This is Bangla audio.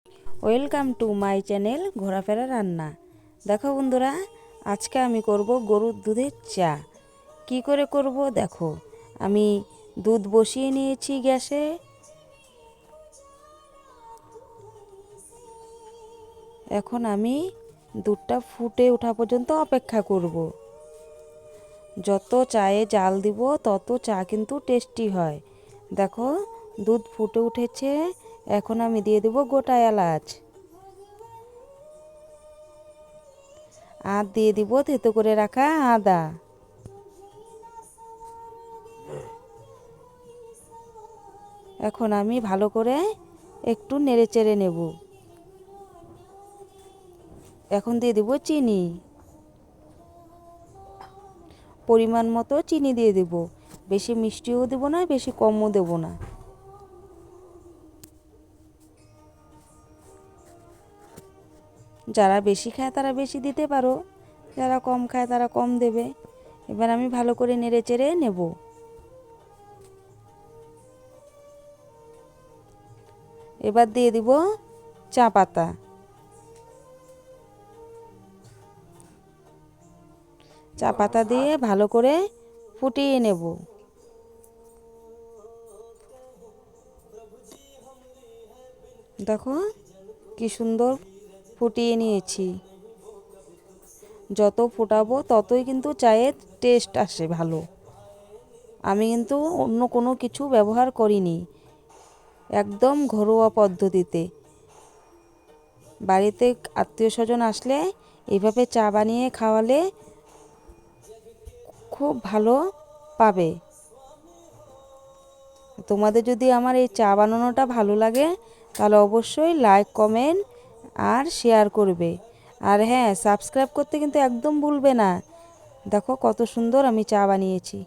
ওয়েলকাম টু মাই চ্যানেল ঘোরাফেরা রান্না। দেখো বন্ধুরা, আজকে আমি করব গরুর দুধের চা। কি করে করব দেখো। আমি দুধ বসিয়ে নিয়েছি গ্যাসে। এখন আমি দুধটা ফুটে ওঠা পর্যন্ত অপেক্ষা করব। যত চায়ে জাল দিব তত চা কিন্তু টেস্টি হয়। দেখো দুধ ফুটে উঠেছে। এখন আমি দিয়ে দেব গোটা এলাচ, আর দিয়ে দিব থেতো করে রাখা আদা। এখন আমি ভালো করে একটু নেড়ে চেড়ে নেব। এখন দিয়ে দেব চিনি, পরিমাণ মতো চিনি দিয়ে দেব। বেশি মিষ্টিও দেব না, বেশি কমও দেব না। যারা বেশি খায় তারা বেশি দিতে পারো, যারা কম খায় তারা কম দেবে। এবার আমি ভালো করে নেড়ে চেড়ে নেব। এবার দিয়ে দিব চা পাতা। চা পাতা দিয়ে ভালো করে ফুটিয়ে নেব। দেখো কি সুন্দর ফুটিয়ে নিয়েছি। যত ফোটাবো ততই কিন্তু চায়ের টেস্ট আসে ভালো। আমি কিন্তু অন্য কোনো কিছু ব্যবহার করিনি, একদম ঘরোয়া পদ্ধতিতে। বাড়িতে আত্মীয় স্বজন আসলে এইভাবে চা বানিয়ে খাওয়ালে খুব ভালো পাবে। তোমাদের যদি আমার এই চা বানানোটা ভালো লাগে তাহলে অবশ্যই লাইক, কমেন্ট আর শেয়ার করবে। আর হ্যাঁ, সাবস্ক্রাইব করতে কিন্তু একদম ভুলবে না। দেখো কত সুন্দর আমি চা বানিয়েছি।